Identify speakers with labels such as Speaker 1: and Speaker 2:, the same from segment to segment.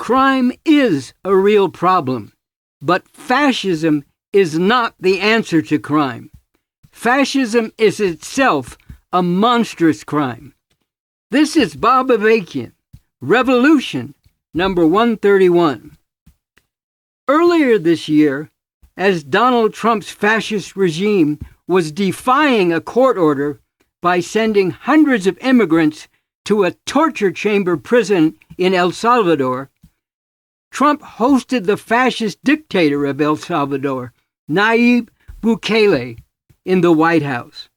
Speaker 1: Crime is a real problem, but fascism is not the answer to crime. Fascism is itself a monstrous crime. This is Bob Avakian, Revolution, number 131. Earlier this year, as Donald Trump's fascist regime was defying a court order by sending hundreds of immigrants to a torture chamber prison in El Salvador, Trump hosted the fascist dictator of El Salvador, Nayib Bukele, in the White House.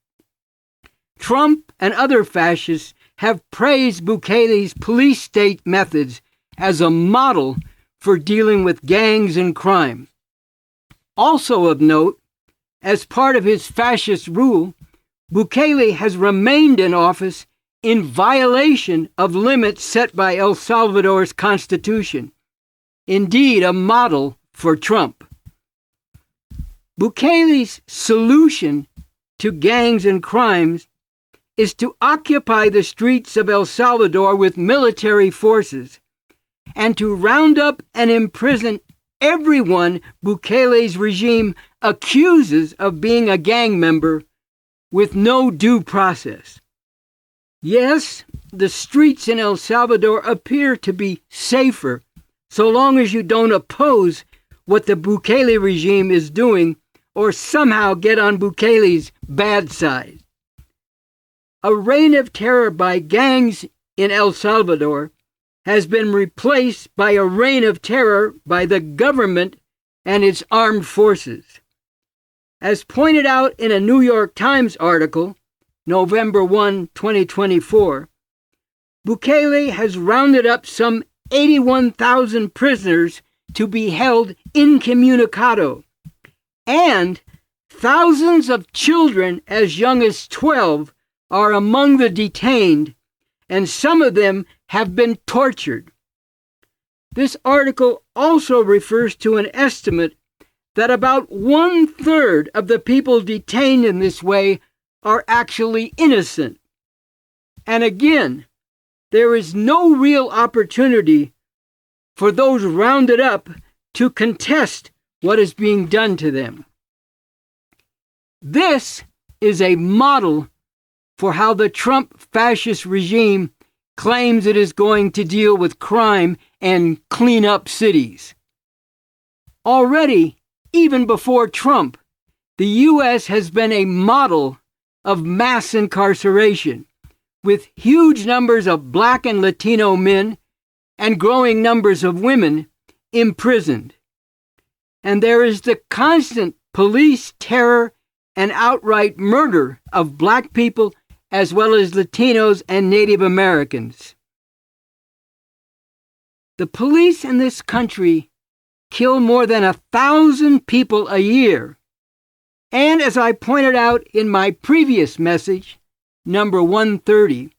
Speaker 1: Trump and other fascists have praised Bukele's police state methods as a model for dealing with gangs and crime. Also of note, as part of his fascist rule, Bukele has remained in office in violation of limits set by El Salvador's constitution. Indeed, a model for Trump. Bukele's solution to gangs and crimes is to occupy the streets of El Salvador with military forces and to round up and imprison everyone Bukele's regime accuses of being a gang member with no due process. Yes, the streets in El Salvador appear to be safer so long as you don't oppose what the Bukele regime is doing or somehow get on Bukele's bad side. A reign of terror by gangs in El Salvador has been replaced by a reign of terror by the government and its armed forces. As pointed out in a New York Times article, November 1, 2024, Bukele has rounded up some 81,000 prisoners to be held incommunicado, and thousands of children as young as 12 are among the detained, and some of them have been tortured. This article also refers to an estimate that about 1/3 of the people detained in this way are actually innocent. And again, there is no real opportunity for those rounded up to contest what is being done to them. This is a model for how the Trump fascist regime claims it is going to deal with crime and clean up cities. Already, even before Trump, the U.S. has been a model of mass incarceration, with huge numbers of Black and Latino men and growing numbers of women imprisoned. And there is the constant police terror and outright murder of Black people as well as Latinos and Native Americans. The police in this country kill more than 1,000 people a year. And as I pointed out in my previous message, number 130,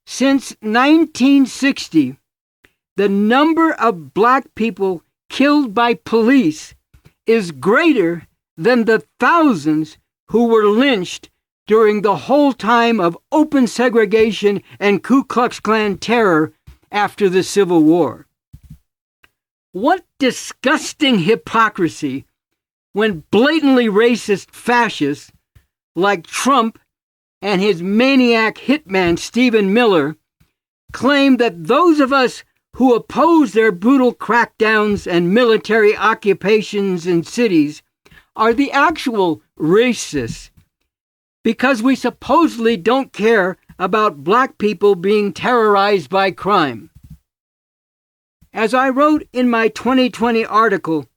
Speaker 1: since 1960, the number of Black people killed by police is greater than the thousands who were lynched during the whole time of open segregation and Ku Klux Klan terror after the Civil War. What disgusting hypocrisy when blatantly racist fascists like Trump and his maniac hitman Stephen Miller claim that those of us who oppose their brutal crackdowns and military occupations in cities are the actual racists because we supposedly don't care about Black people being terrorized by crime. As I wrote in my 2020 article,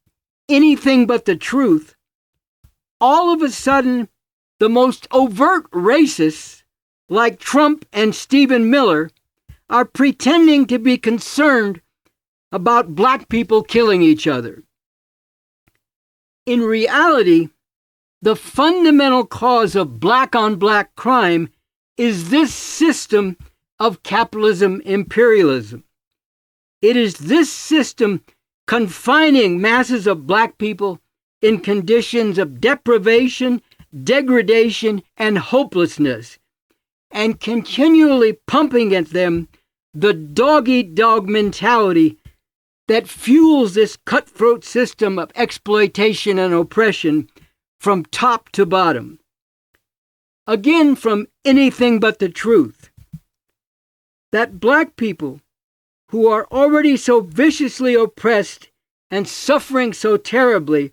Speaker 1: Anything But the Truth, all of a sudden, the most overt racists, like Trump and Stephen Miller, are pretending to be concerned about Black people killing each other. In reality, the fundamental cause of Black-on-Black crime is this system of capitalism imperialism. It is this system confining masses of Black people in conditions of deprivation, degradation, and hopelessness, and continually pumping at them the dog-eat-dog mentality that fuels this cutthroat system of exploitation and oppression from top to bottom. Again, from anything but the truth. That black people, who are already so viciously oppressed and suffering so terribly,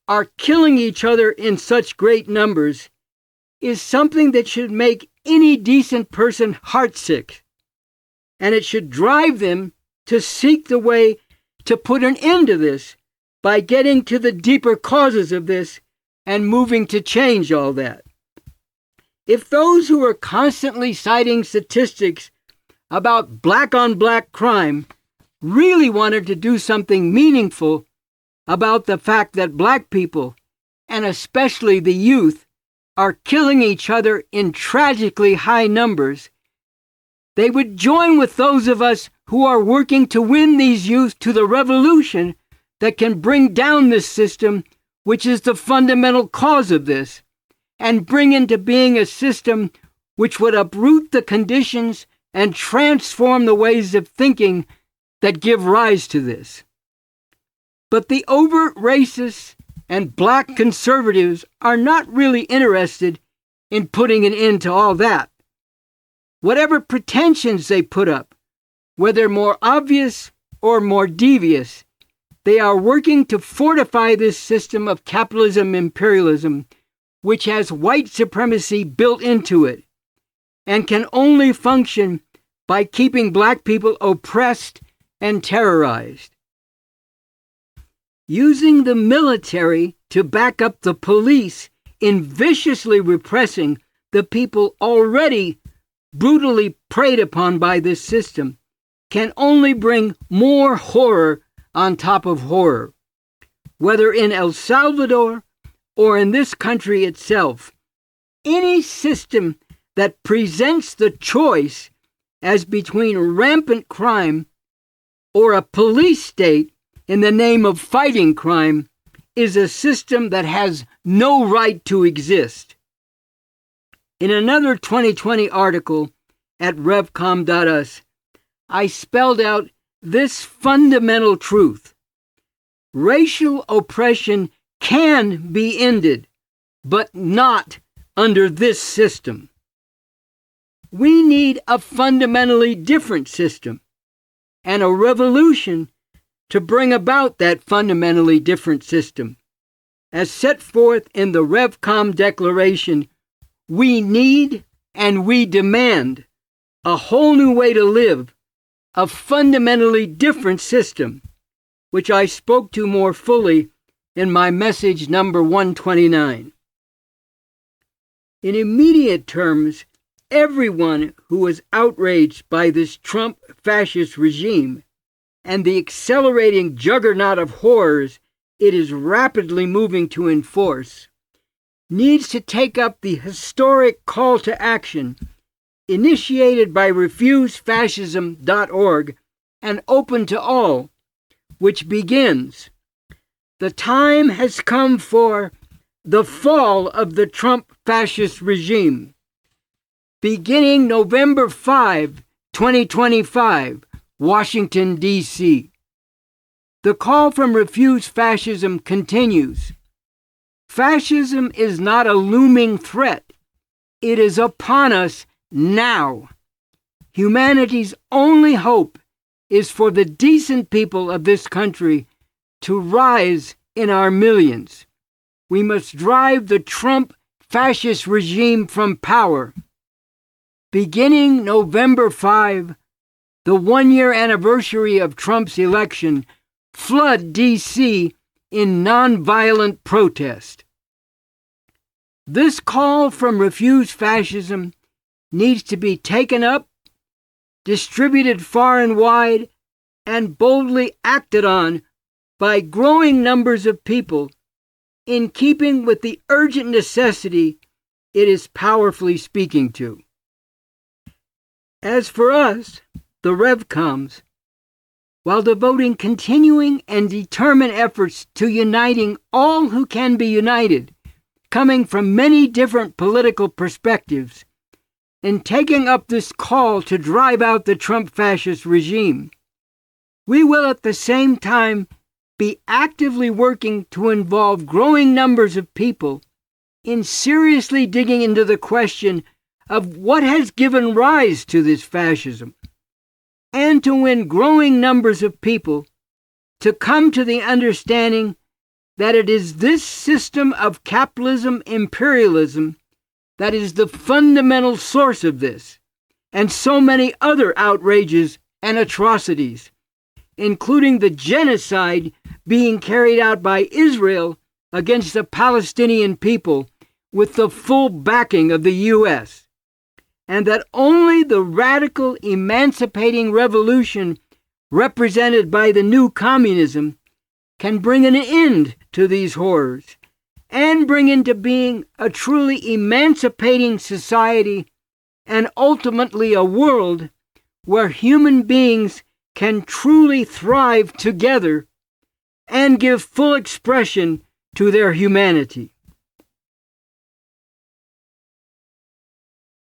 Speaker 1: are killing each other in such great numbers, is something that should make any decent person heartsick, and it should drive them to seek the way to put an end to this by getting to the deeper causes of this and moving to change all that. If those who are constantly citing statistics about black-on-black crime really wanted to do something meaningful about the fact that black people, and especially the youth, are killing each other in tragically high numbers, they would join with those of us who are working to win these youth to the revolution that can bring down this system, which is the fundamental cause of this, and bring into being a system which would uproot the conditions and transform the ways of thinking that give rise to this. But the overt racists and black conservatives are not really interested in putting an end to all that. Whatever pretensions they put up, whether more obvious or more devious, they are working to fortify this system of capitalism imperialism, which has white supremacy built into it, and can only function by keeping black people oppressed and terrorized. Using the military to back up the police in viciously repressing the people already brutally preyed upon by this system can only bring more horror on top of horror. Whether in El Salvador or in this country itself, any system that presents the choice as between rampant crime or a police state in the name of fighting crime is a system that has no right to exist. In another 2020 article at revcom.us, I spelled out this fundamental truth. Racial oppression can be ended, but not under this system. We need a fundamentally different system and a revolution to bring about that fundamentally different system. As set forth in the Revcom Declaration, we need and we demand a whole new way to live, a fundamentally different system, which I spoke to more fully in my message number 129. In immediate terms, everyone who is outraged by this Trump fascist regime and the accelerating juggernaut of horrors it is rapidly moving to enforce needs to take up the historic call to action initiated by refusefascism.org and open to all, which begins, "The time has come for the fall of the Trump fascist regime. Beginning November 5, 2025, Washington, D.C. The call from Refuse Fascism continues. Fascism is not a looming threat. It is upon us now. Humanity's only hope is for the decent people of this country to rise in our millions. We must drive the Trump fascist regime from power. Beginning November 5, the one-year anniversary of Trump's election, flood D.C. in nonviolent protest." This call from Refuse Fascism needs to be taken up, distributed far and wide, and boldly acted on by growing numbers of people in keeping with the urgent necessity it is powerfully speaking to. As for us, the Revcoms, while devoting continuing and determined efforts to uniting all who can be united, coming from many different political perspectives, and taking up this call to drive out the Trump fascist regime, we will at the same time be actively working to involve growing numbers of people in seriously digging into the question of what has given rise to this fascism, and to win growing numbers of people to come to the understanding that it is this system of capitalism imperialism that is the fundamental source of this, and so many other outrages and atrocities, including the genocide being carried out by Israel against the Palestinian people with the full backing of the U.S., and that only the radical emancipating revolution represented by the new communism can bring an end to these horrors and bring into being a truly emancipating society and ultimately a world where human beings can truly thrive together and give full expression to their humanity.